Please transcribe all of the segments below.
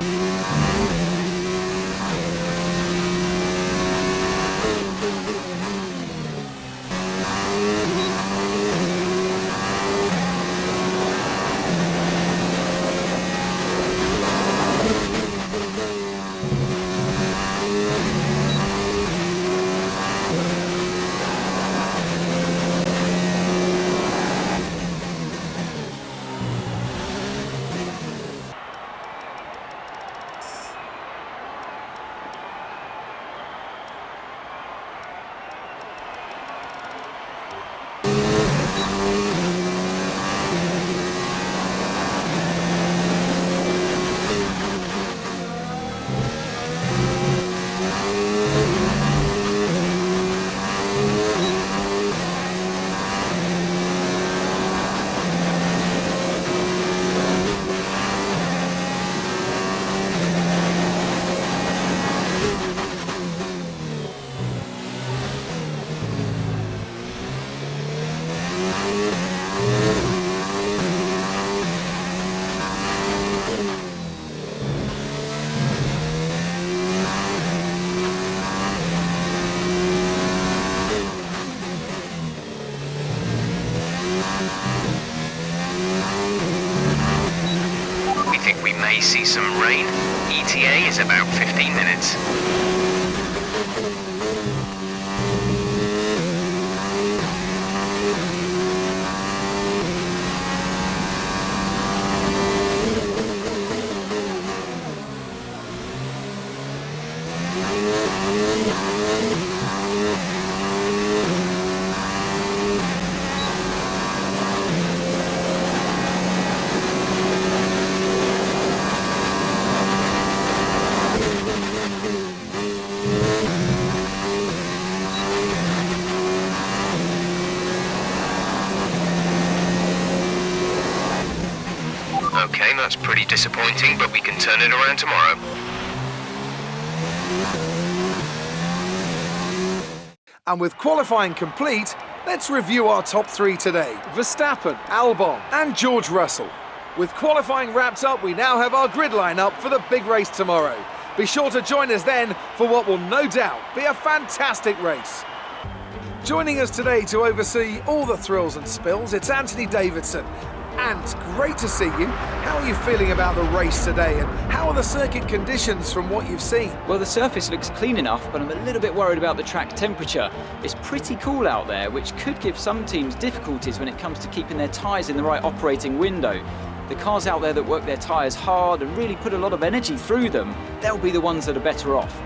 We think we may see some rain. ETA is about 15 minutes. Okay, that's pretty disappointing, but we can turn it around tomorrow. And with qualifying complete, let's review our top three today. Verstappen, Albon and George Russell. With qualifying wrapped up, we now have our grid lineup for the big race tomorrow. Be sure to join us then for what will no doubt be a fantastic race. Joining us today to oversee all the thrills and spills, it's Anthony Davidson. And great to see you. How are you feeling about the race today, and how are the circuit conditions from what you've seen? Well, the surface looks clean enough, but I'm a little bit worried about the track temperature. It's pretty cool out there, which could give some teams difficulties when it comes to keeping their tyres in the right operating window. The cars out there that work their tyres hard and really put a lot of energy through them, they'll be the ones that are better off.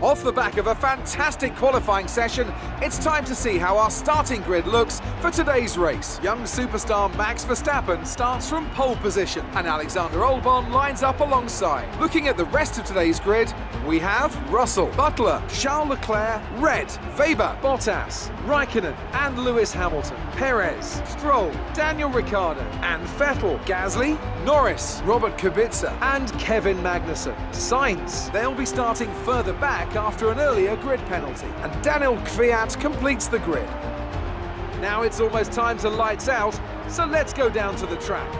Off the back of a fantastic qualifying session, it's time to see how our starting grid looks for today's race. Young superstar Max Verstappen starts from pole position and Alexander Albon lines up alongside. Looking at the rest of today's grid, we have Russell, Butler, Charles Leclerc, Red, Weber, Bottas, Raikkonen and Lewis Hamilton, Perez, Stroll, Daniel Ricciardo and Vettel, Gasly, Norris, Robert Kubica and Kevin Magnussen. Sainz, they'll be starting further back after an earlier grid penalty, and Daniel Kvyat completes the grid. Now it's almost time to lights out, so let's go down to the track.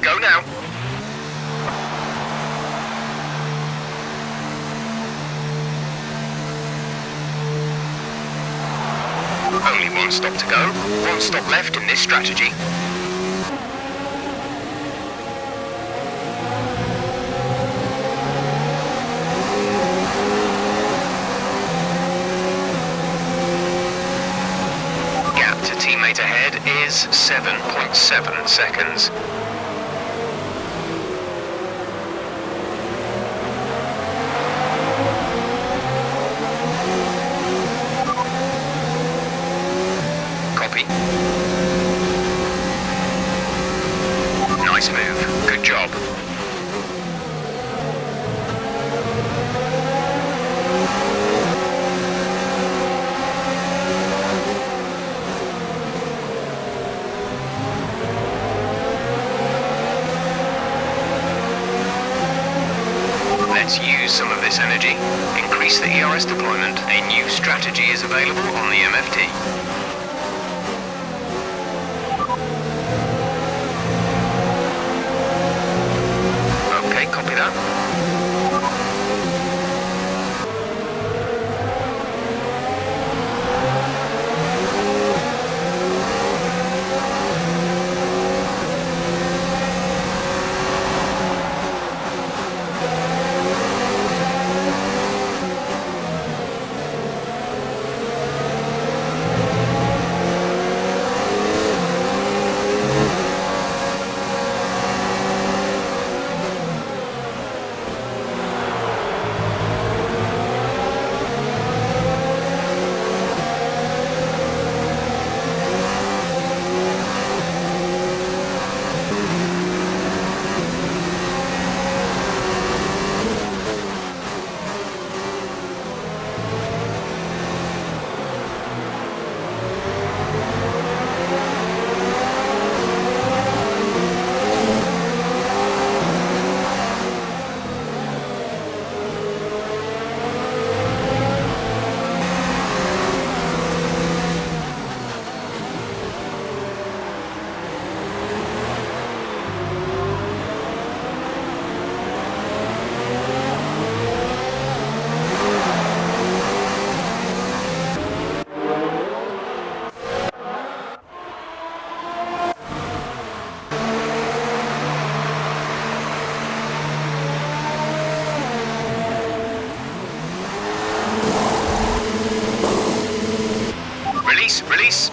Go now. Only one stop to go. One stop left in this strategy. Gap to teammate ahead is 7.7 seconds. Nice move. Good job. Let's use some of this energy. Increase the ERS deployment. A new strategy is available on the MFT. Copy that. Release.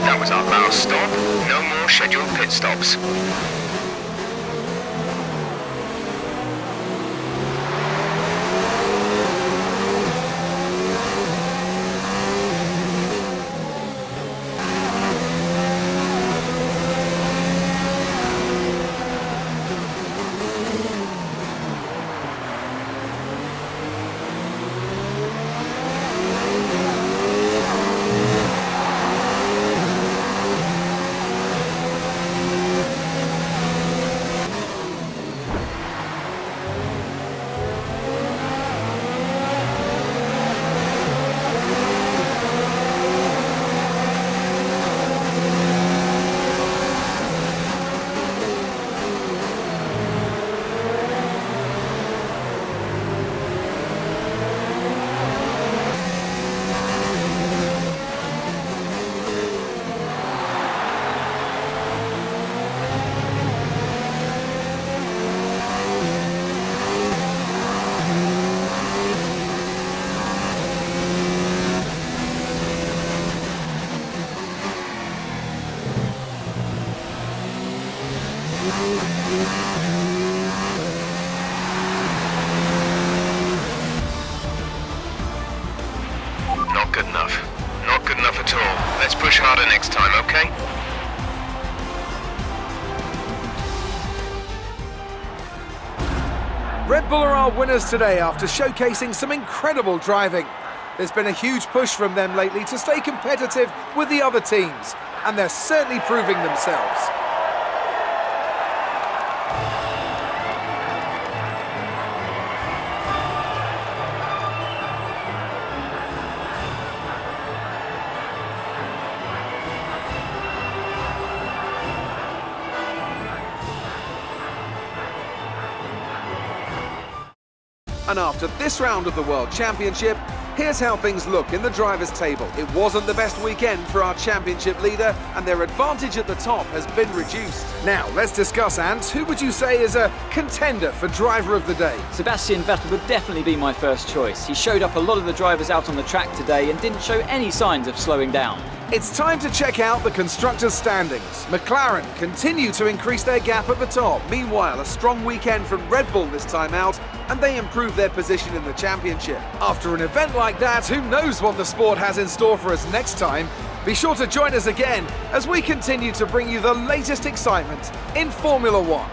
That was our last stop. No more scheduled pit stops. Not good enough. Not good enough at all. Let's push harder next time, okay? Red Bull are our winners today after showcasing some incredible driving. There's been a huge push from them lately to stay competitive with the other teams, and they're certainly proving themselves. And after this round of the World Championship, here's how things look in the drivers' table. It wasn't the best weekend for our championship leader, and their advantage at the top has been reduced. Now, let's discuss, Ant. Who would you say is a contender for driver of the day? Sebastian Vettel would definitely be my first choice. He showed up a lot of the drivers out on the track today and didn't show any signs of slowing down. It's time to check out the constructors' standings. McLaren continue to increase their gap at the top. Meanwhile, a strong weekend from Red Bull this time out, and they improve their position in the championship. After an event like that, who knows what the sport has in store for us next time? Be sure to join us again as we continue to bring you the latest excitement in Formula One.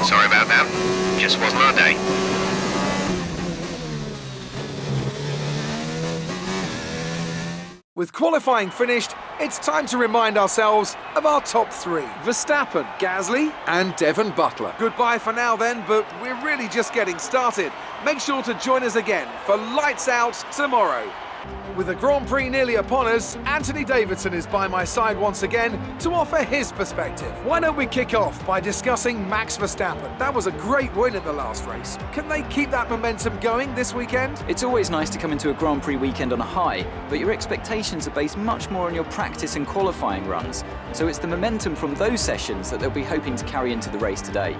Sorry about that. Just wasn't our day. With qualifying finished, It's time to remind ourselves of our top three: Verstappen, Gasly, and Devon Butler. Goodbye for now then, but we're really just getting started. Make sure to join us again for Lights Out tomorrow. With the Grand Prix nearly upon us, Anthony Davidson is by my side once again to offer his perspective. Why don't we kick off by discussing Max Verstappen? That was a great win at the last race. Can they keep that momentum going this weekend? It's always nice to come into a Grand Prix weekend on a high, but your expectations are based much more on your practice and qualifying runs. So it's the momentum from those sessions that they'll be hoping to carry into the race today.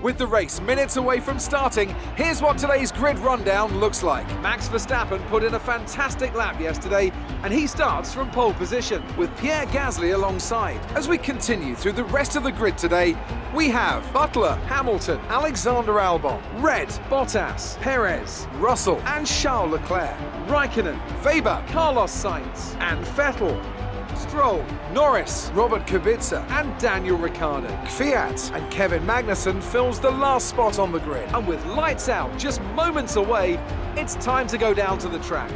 With the race minutes away from starting, here's what today's grid rundown looks like. Max Verstappen put in a fantastic lap yesterday, and he starts from pole position, with Pierre Gasly alongside. As we continue through the rest of the grid today, we have Butler, Hamilton, Alexander Albon, Red, Bottas, Perez, Russell, and Charles Leclerc, Raikkonen, Weber, Carlos Sainz, and Vettel, Stroll, Norris, Robert Kubica, and Daniel Ricciardo. Kvyat and Kevin Magnussen fills the last spot on the grid. And with lights out just moments away, it's time to go down to the track.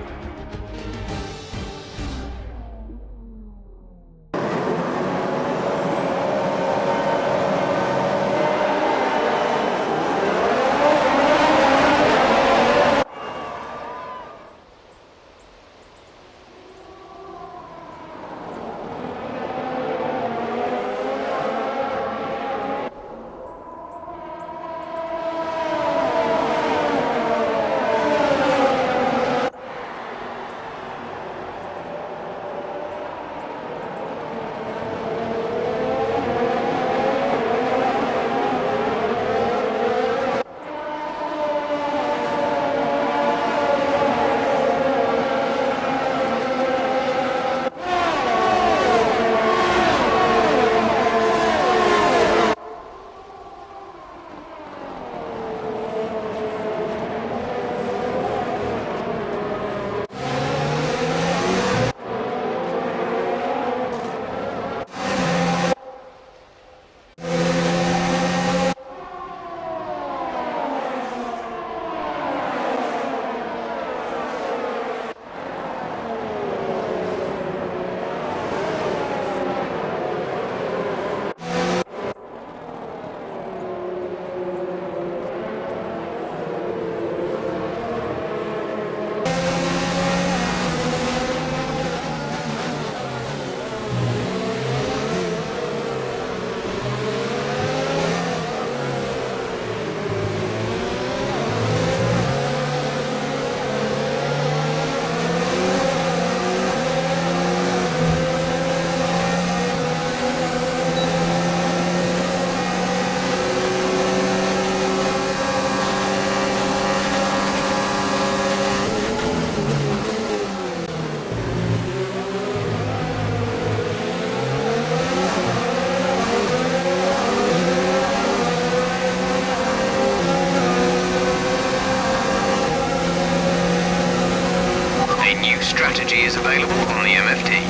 Strategy is available on the MFD.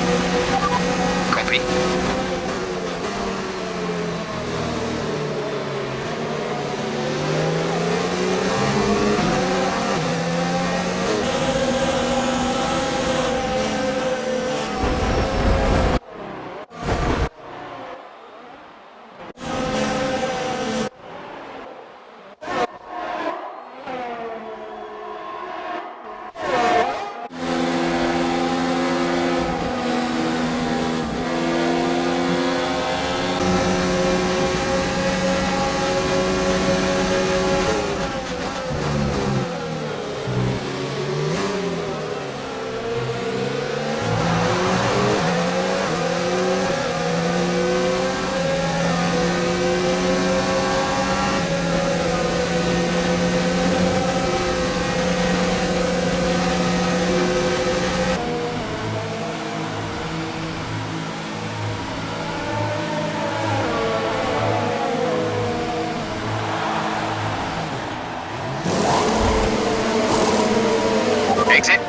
Copy.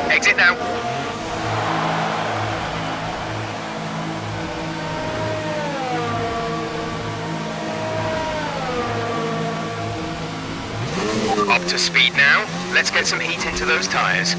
Exit now. Up to speed now. Let's get some heat into those tyres.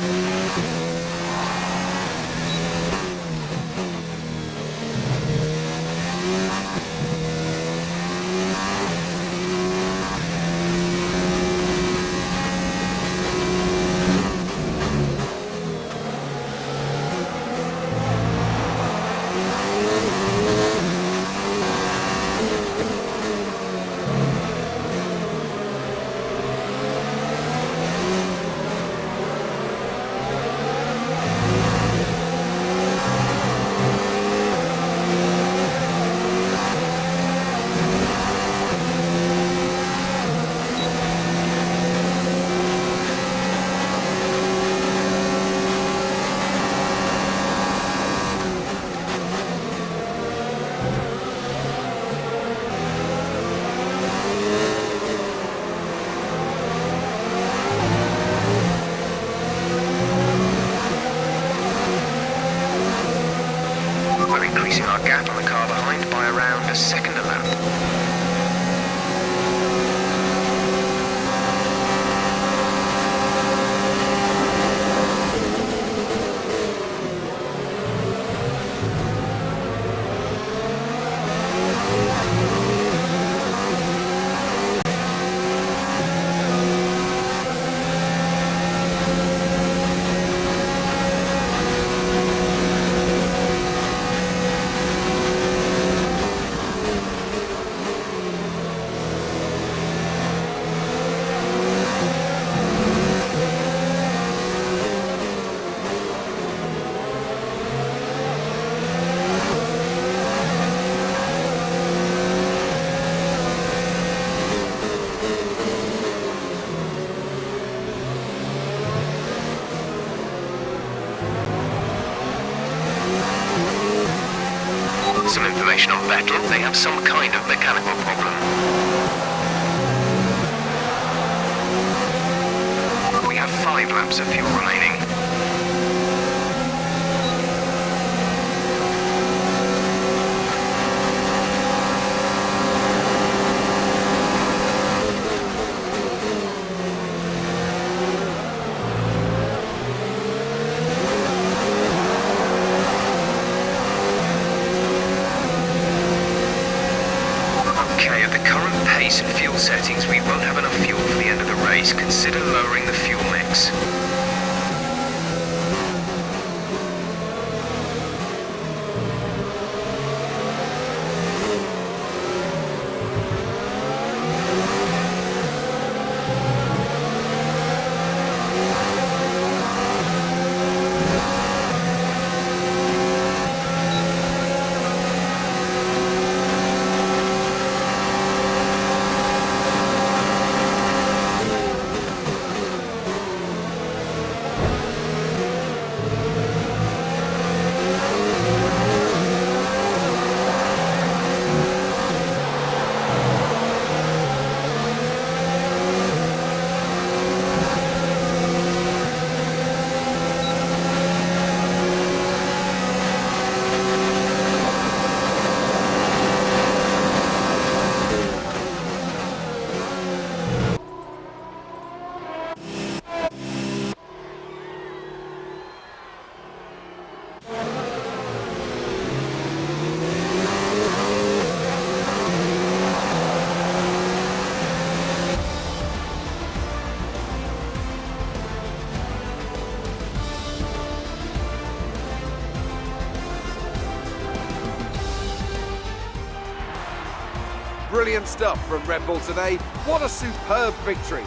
some information on Vettel. They have some kind of mechanical problem. We have 5 laps of fuel remaining. Okay, at the current pace and fuel settings, we won't have enough fuel for the end of the race. Consider lowering the fuel mix. Brilliant stuff from Red Bull today. What a superb victory.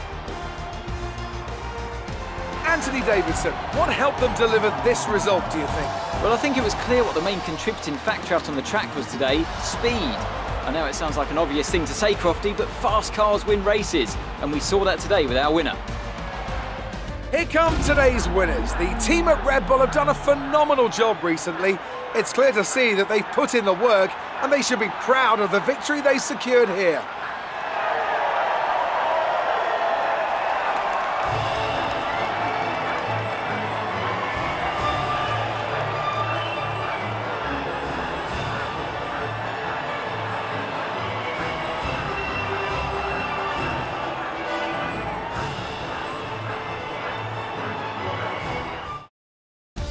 Anthony Davidson, what helped them deliver this result, do you think? Well, I think it was clear what the main contributing factor out on the track was today: speed. I know it sounds like an obvious thing to say, Crofty, but fast cars win races, and we saw that today with our winner. Here come today's winners. The team at Red Bull have done a phenomenal job recently. It's clear to see that they've put in the work, and they should be proud of the victory they secured here.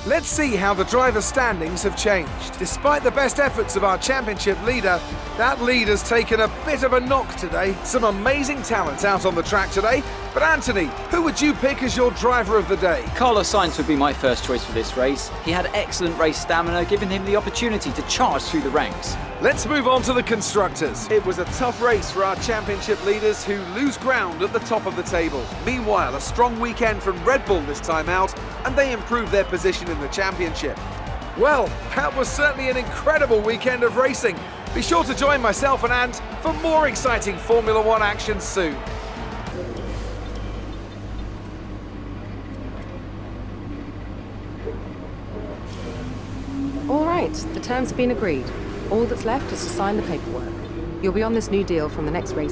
Let's see how the driver standings have changed. Despite the best efforts of our championship leader, that lead has taken a bit of a knock today. Some amazing talent out on the track today. But Anthony, who would you pick as your driver of the day? Carlos Sainz would be my first choice for this race. He had excellent race stamina, giving him the opportunity to charge through the ranks. Let's move on to the constructors. It was a tough race for our championship leaders who lose ground at the top of the table. Meanwhile, a strong weekend from Red Bull this time out, and they improved their position in the championship. Well, that was certainly an incredible weekend of racing. Be sure to join myself and Ant for more exciting Formula One action soon. All right, the terms have been agreed. All that's left is to sign the paperwork. You'll be on this new deal from the next race.